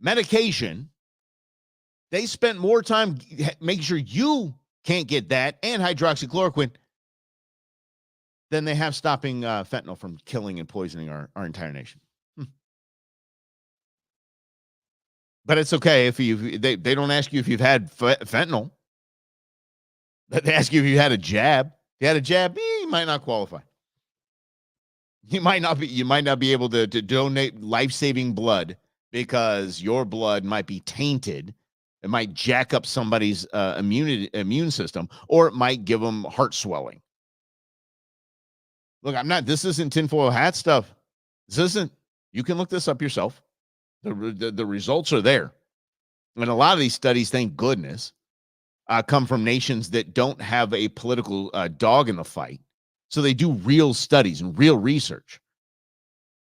medication. They spent more time making sure you can't get that and hydroxychloroquine than they have stopping fentanyl from killing and poisoning our entire nation. But it's okay if they don't ask you if you've had fentanyl. They ask you if you had a jab. If you had a jab, you might not qualify. You might not be able to donate life-saving blood because your blood might be tainted. It might jack up somebody's immune system, or it might give them heart swelling. Look, this isn't tinfoil hat stuff. This isn't, you can look this up yourself. The results are there. And a lot of these studies, thank goodness, come from nations that don't have a political dog in the fight. So they do real studies and real research.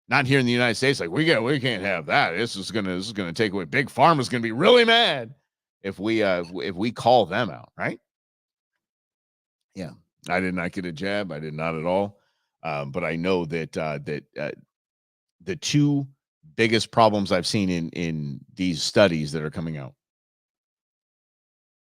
Not here in the United States, like we can't have that. This is gonna take away. Big Pharma's gonna be really mad if we call them out, right? Yeah, I did not get a jab. I did not at all. But I know that the two biggest problems I've seen in these studies that are coming out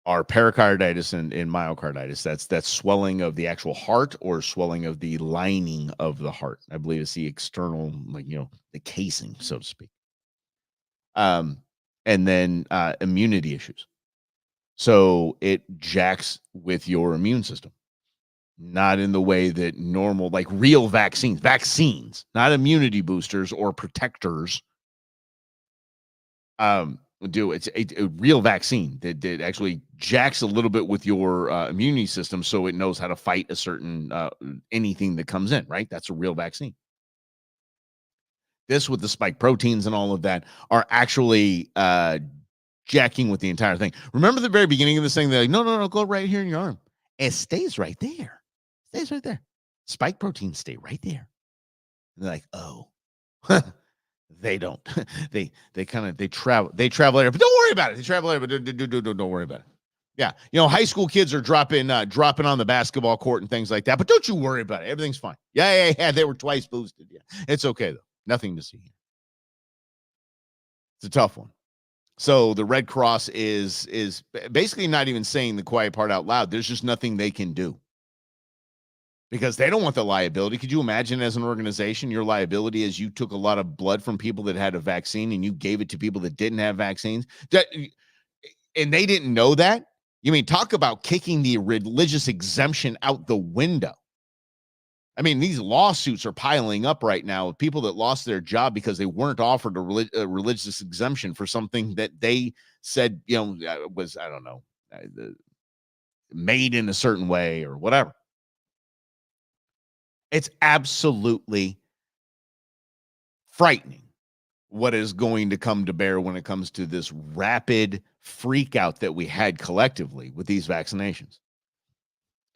are pericarditis and myocarditis. That's swelling of the actual heart or swelling of the lining of the heart. I believe it's the external, the casing, so to speak. And then immunity issues. So it jacks with your immune system. Not in the way that normal, like real vaccines, not immunity boosters or protectors, do. It's a real vaccine that actually jacks a little bit with your immunity system, so it knows how to fight a certain anything that comes in, right? That's a real vaccine. This with the spike proteins and all of that are actually jacking with the entire thing. Remember the very beginning of this thing? They're like, no, go right here in your arm. It stays right there. Stays right there. Spike proteins stay right there. And they're like, oh. They don't. they travel there, but don't worry about it. They travel there, but don't worry about it. Yeah, high school kids are dropping on the basketball court and things like that, but don't you worry about it. Everything's fine. Yeah. They were twice boosted. Yeah, it's okay though. Nothing to see here. It's a tough one. So the Red Cross is basically not even saying the quiet part out loud. There's just nothing they can do, because they don't want the liability. Could you imagine, as an organization, your liability is you took a lot of blood from people that had a vaccine and you gave it to people that didn't have vaccines, and they didn't know that? You mean, talk about kicking the religious exemption out the window. I mean, these lawsuits are piling up right now of people that lost their job because they weren't offered a religious exemption for something that they said, was, I don't know, made in a certain way or whatever. It's absolutely frightening what is going to come to bear when it comes to this rapid freak out that we had collectively with these vaccinations.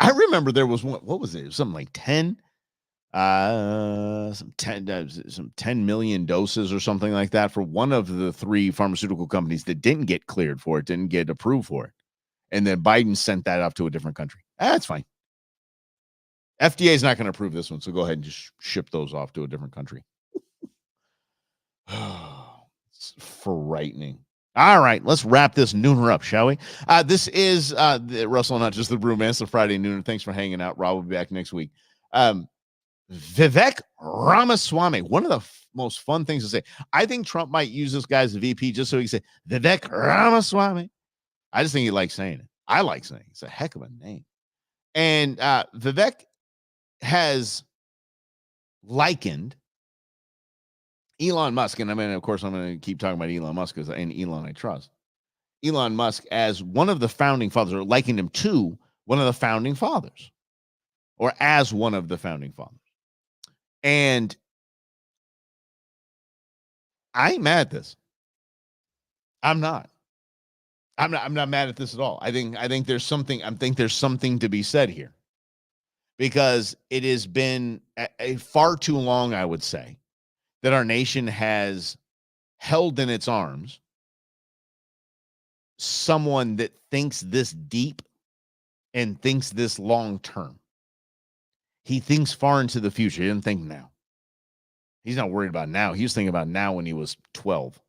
I remember there was one, what was it? It was something like 10 million doses or something like that for one of the three pharmaceutical companies that didn't get cleared for it, didn't get approved for it. And then Biden sent that off to a different country. That's fine. FDA is not going to approve this one, so go ahead and just ship those off to a different country. It's frightening. All right, let's wrap this nooner up, shall we? This is Russell, not just the Brewmance, the Friday nooner. Thanks for hanging out. Rob will be back next week. Vivek Ramaswamy, one of the most fun things to say. I think Trump might use this guy as a VP just so he can say Vivek Ramaswamy. I just think he likes saying it. I like saying it. It's a heck of a name. And Vivek has likened Elon Musk, and of course, I'm going to keep talking about Elon Musk and Elon I trust. Elon Musk as one of the founding fathers, or likened him to one of the founding fathers, or as one of the founding fathers. And I ain't mad at this. I'm not. I'm not mad at this at all. I think there's something to be said here. because it has been a far too long, I would say, that our nation has held in its arms someone that thinks this deep and thinks this long term. He thinks far into the future. He didn't think now. He's not worried about now. He was thinking about now when he was 12.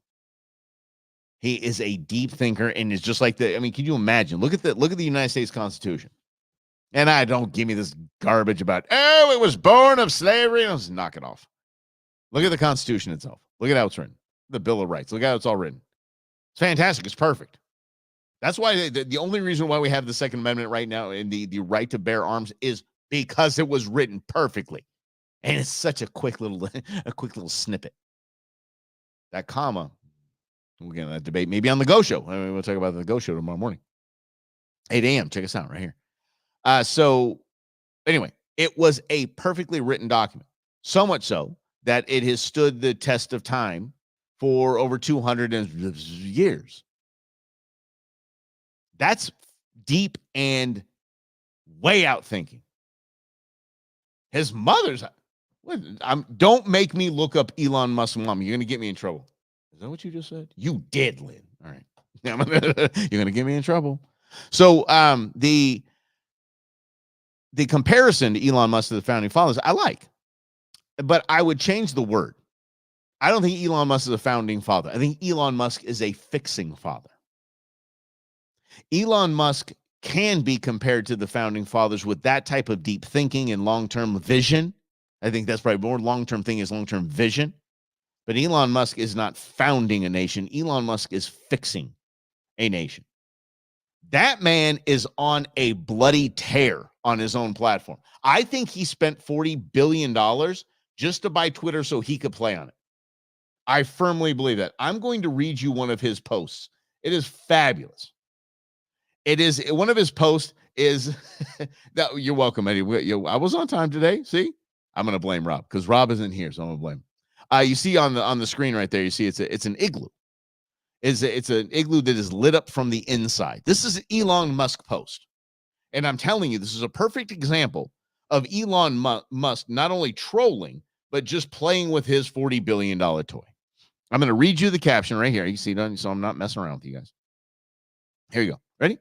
He is a deep thinker and is just like the, I mean, can you imagine? Look at the United States Constitution. And I don't give me this garbage about, oh, it was born of slavery. Let's knock it off. Look at the Constitution itself. Look at how it's written. The Bill of Rights. Look at how it's all written. It's fantastic. It's perfect. That's why the only reason why we have the Second Amendment right now and the right to bear arms is because it was written perfectly. And it's such a quick little snippet. That comma, we're going to debate maybe on the Go Show. I mean, we'll talk about the Go Show tomorrow morning. 8 a.m. Check us out right here. So anyway, it was a perfectly written document. So much so that it has stood the test of time for over 200 years. That's deep and way out thinking. His mother's... don't make me look up Elon Musk's mom. You're going to get me in trouble. Is that what you just said? You did, Lynn. All right. You're going to get me in trouble. So the comparison to Elon Musk to the founding fathers, I like. But I would change the word. I don't think Elon Musk is a founding father. I think Elon Musk is a fixing father. Elon Musk can be compared to the founding fathers with that type of deep thinking and long-term vision. I think that's probably more long-term thing is long-term vision. But Elon Musk is not founding a nation. Elon Musk is fixing a nation. That man is on a bloody tear on his own platform. I think he spent $40 billion just to buy Twitter so he could play on it. I firmly believe that. I'm going to read you one of his posts. It is fabulous. It is one of his posts is that you're welcome, Eddie. I was on time today. See, I'm going to blame Rob because Rob isn't here, so I'm going to blame him. You see on the screen right there, you see it's an igloo. It's an igloo that is lit up from the inside. This is an Elon Musk post. And I'm telling you, this is a perfect example of Elon Musk not only trolling, but just playing with his $40 billion toy. I'm going to read you the caption right here. You see it, so I'm not messing around with you guys. Here you go. Ready?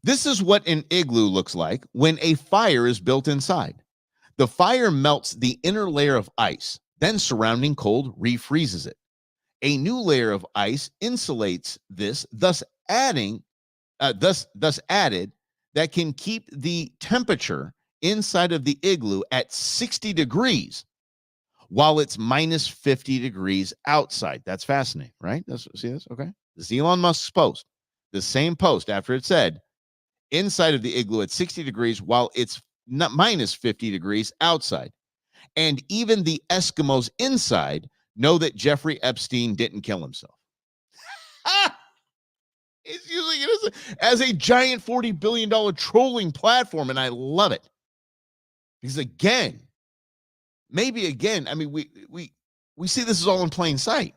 This is what an igloo looks like when a fire is built inside. The fire melts the inner layer of ice, then surrounding cold refreezes it. A new layer of ice insulates this, thus added that can keep the temperature inside of the igloo at 60 degrees while it's minus 50 degrees outside. That's fascinating, right? See this? Okay. This is Elon Musk's post. The same post after it said inside of the igloo at 60 degrees while it's not minus 50 degrees outside. And even the Eskimos inside know that Jeffrey Epstein didn't kill himself. It's using it as a giant $40 billion trolling platform, and I love it. Because maybe again, I mean, we see this is all in plain sight.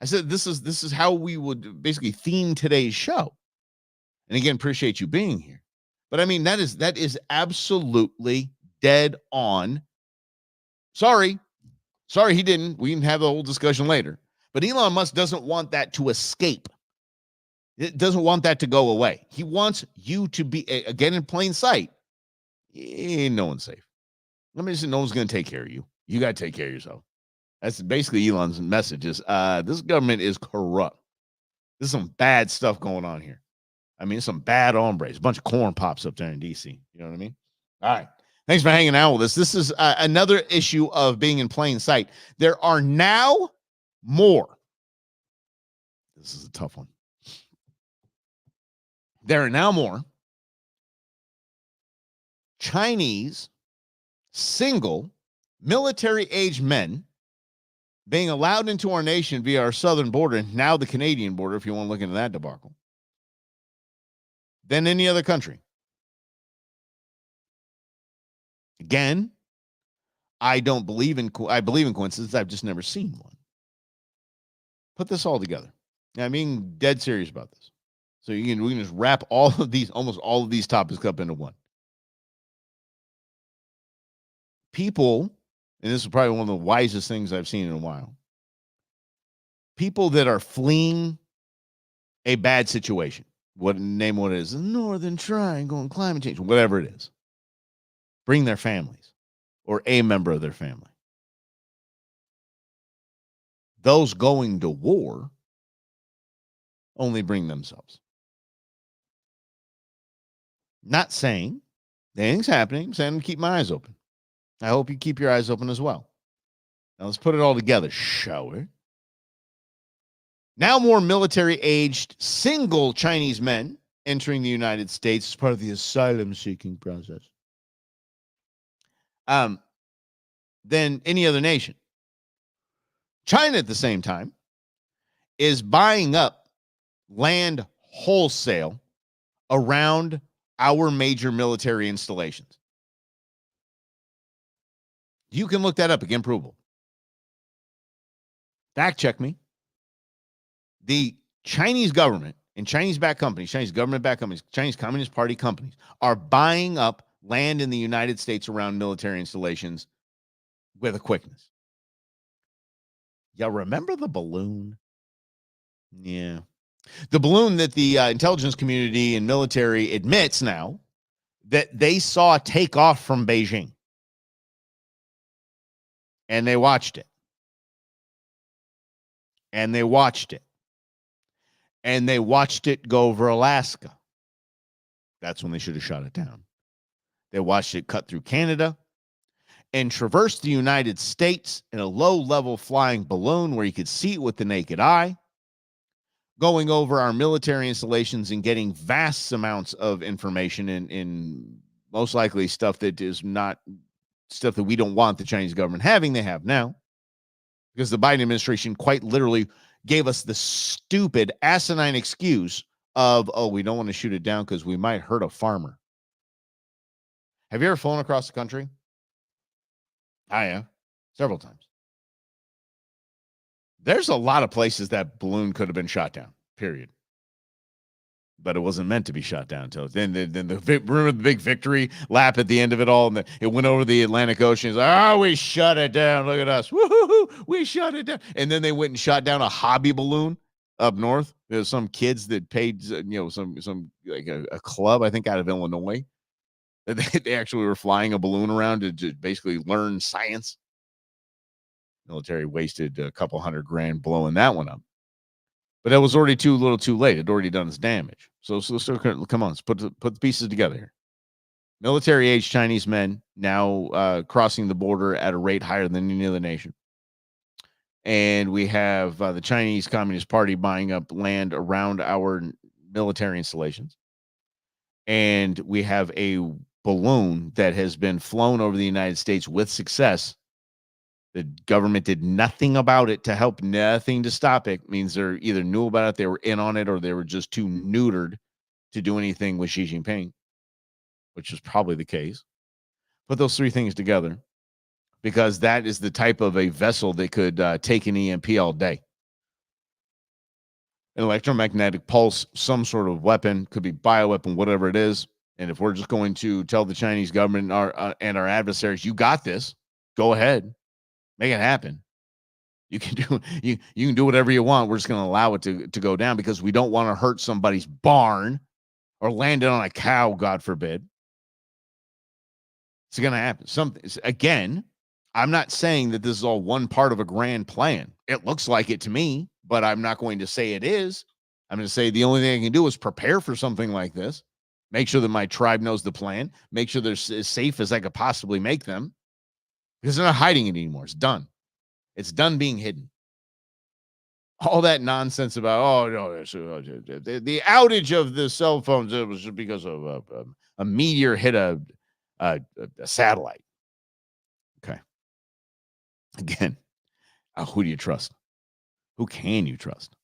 I said this is how we would basically theme today's show. And again, appreciate you being here. But I mean, that is absolutely dead on. Sorry, he didn't. We can have the whole discussion later. But Elon Musk doesn't want that to escape. It doesn't want that to go away. He wants you to be, again, in plain sight. No one's safe. Let me just say, no one's going to take care of you. You got to take care of yourself. That's basically Elon's message is, this government is corrupt. There's some bad stuff going on here. I mean, some bad hombres. A bunch of corn pops up there in D.C. You know what I mean? All right. Thanks for hanging out with us. This is another issue of being in plain sight. There are now more. This is a tough one. There are now more Chinese single military-age men being allowed into our nation via our southern border, now the Canadian border, if you want to look into that debacle, than any other country. Again, I believe in coincidence. I've just never seen one. Put this all together. Now, I'm being dead serious about this. So we can just wrap almost all of these topics up into one. people, and this is probably one of the wisest things I've seen in a while, people that are fleeing a bad situation, what it is, the Northern Triangle and climate change, whatever it is, bring their families or a member of their family. Those going to war only bring themselves. Not saying anything's happening. I'm saying keep my eyes open. I hope you keep your eyes open as well. Now let's put it all together, shall we? Now more military-aged single Chinese men entering the United States as part of the asylum-seeking process than any other nation. China, at the same time, is buying up land wholesale around our major military installations. You can look that up, again, provable. Fact check me. The Chinese government and Chinese-backed companies, Chinese government-backed companies, Chinese Communist Party companies are buying up land in the United States around military installations with a quickness. Y'all remember the balloon? Yeah. The balloon that the intelligence community and military admits now that they saw take off from Beijing. And they watched it. And they watched it. And they watched it go over Alaska. That's when they should have shot it down. They watched it cut through Canada and traverse the United States in a low-level flying balloon where you could see it with the naked eye, going over our military installations and getting vast amounts of information in most likely stuff that is not stuff that we don't want the Chinese government having. They have now, because the Biden administration quite literally gave us the stupid, asinine excuse of, oh, we don't want to shoot it down because we might hurt a farmer. Have you ever flown across the country? I have, several times. There's a lot of places that balloon could have been shot down, period. But it wasn't meant to be shot down until then. Remember the big victory lap at the end of it all, and it went over the Atlantic Ocean. It's like, oh, we shut it down. Look at us. Woo-hoo-hoo. We shut it down. And then they went and shot down a hobby balloon up north. There's some kids that paid, some like a club, I think, out of Illinois. They actually were flying a balloon around to basically learn science. Military wasted a couple $100,000 blowing that one up. But it was already too late. It had already done its damage. So come on, let's put the pieces together here. Military-aged Chinese men now crossing the border at a rate higher than any other nation. And we have the Chinese Communist Party buying up land around our military installations. And we have a balloon that has been flown over the United States with success. The government did nothing about it to help, nothing to stop it. Means they're either knew about it, they were in on it, or they were just too neutered to do anything with Xi Jinping, which is probably the case. Put those three things together, because that is the type of a vessel that could take an EMP all day. An electromagnetic pulse, some sort of weapon, could be bioweapon, whatever it is. And if we're just going to tell the Chinese government and our adversaries, you got this, go ahead. Make it happen. You can do whatever you want. We're just going to allow it to go down because we don't want to hurt somebody's barn or land it on a cow, God forbid. It's going to happen. Again, I'm not saying that this is all one part of a grand plan. It looks like it to me, but I'm not going to say it is. I'm going to say the only thing I can do is prepare for something like this. Make sure that my tribe knows the plan. Make sure they're as safe as I could possibly make them. Because they're not hiding it anymore. It's done. It's done being hidden. All that nonsense about, oh, no, the outage of the cell phones, it was just because of a meteor hit a satellite. Okay. Again, who do you trust? Who can you trust?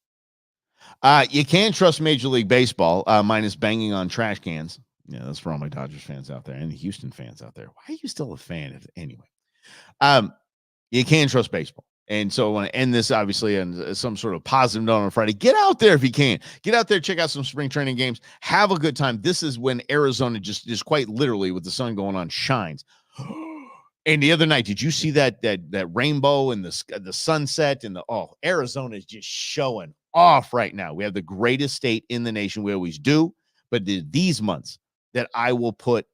You can trust Major League Baseball, minus banging on trash cans. Yeah, that's for all my Dodgers fans out there and the Houston fans out there. Why are you still a fan? Anyway. You can trust baseball. And so I want to end this, obviously, on some sort of positive note on Friday. Get out there if you can. Get out there, check out some spring training games. Have a good time. This is when Arizona just quite literally, with the sun going on, shines. And the other night, did you see that rainbow and the sunset and Arizona is just showing off right now. We have the greatest state in the nation. We always do, but these months that I will put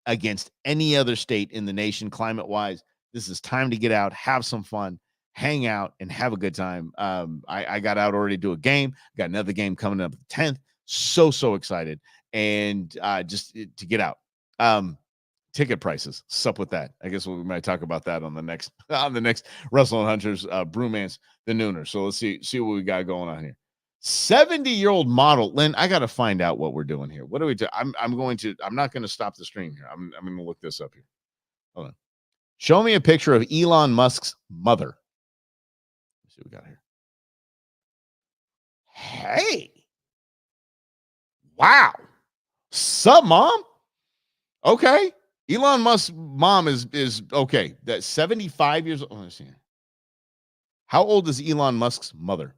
against any other state in the nation, climate wise, this is time to get out, have some fun, hang out, and have a good time. I got out already to do a game. Got another game coming up the 10th. So excited, and just to get out. Ticket prices. What's up with that? I guess we might talk about that on the next Russell and Hunter's Brewmance the Nooner. So let's see what we got going on here. 70-year-old model. Lynn, I got to find out what we're doing here. What do we do? I'm not going to stop the stream here. I'm going to look this up here. Hold on. Show me a picture of Elon Musk's mother. Let's see what we got here. Hey. Wow. Sup, mom? Okay. Elon Musk's mom is okay. That's 75 years old. Oh, let's see. How old is Elon Musk's mother?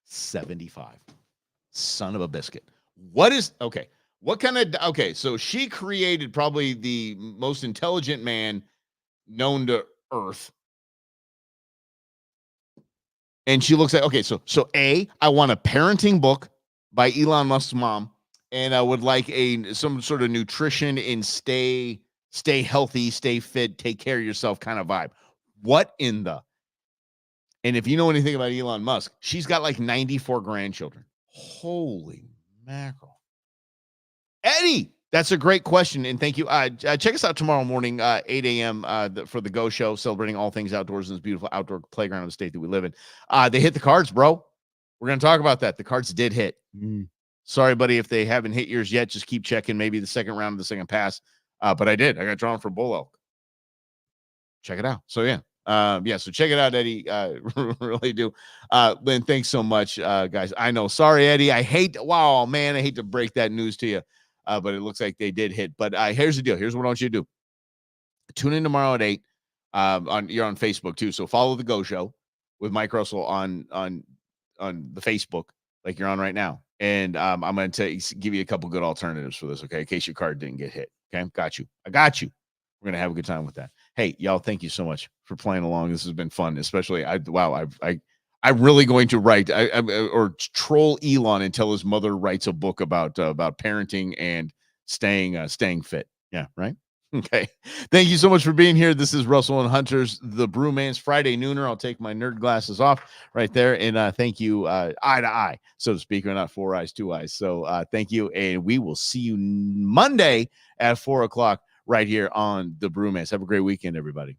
75. Son of a biscuit. What kind of so she created probably the most intelligent man known to Earth. And she looks like, so I want a parenting book by Elon Musk's mom. And I would like some sort of nutrition and stay healthy, stay fit, take care of yourself kind of vibe. What in the? And if you know anything about Elon Musk, she's got like 94 grandchildren. Holy mackerel. Eddie, that's a great question. And thank you. Check us out tomorrow morning, 8 a.m. For the Go Show, celebrating all things outdoors in this beautiful outdoor playground of the state that we live in. They hit the cards, bro. We're going to talk about that. The cards did hit. Sorry, buddy, if they haven't hit yours yet, just keep checking maybe the second round of the second pass. But I did. I got drawn for bull elk. Check it out. So, yeah. So check it out, Eddie. Really do. Lynn, thanks so much, guys. I know. Sorry, Eddie. I hate to break that news to you. But it looks like they did hit. But here's the deal. Here's what I want you to do. Tune in tomorrow at 8. You're on Facebook, too. So follow the Go Show with Mike Russell on the Facebook, like you're on right now. And I'm going to give you a couple good alternatives for this, okay, in case your card didn't get hit. Okay, got you. I got you. We're going to have a good time with that. Hey, y'all, thank you so much for playing along. This has been fun, especially I'm really going to write or troll Elon until his mother writes a book about parenting and staying fit. Yeah, right? Okay. Thank you so much for being here. This is Russell and Hunter's The Brewmance Friday Nooner. I'll take my nerd glasses off right there. And thank you eye to eye, so to speak, or not 4 eyes, 2 eyes. So thank you. And we will see you Monday at 4 o'clock right here on The Brewmance. Have a great weekend, everybody.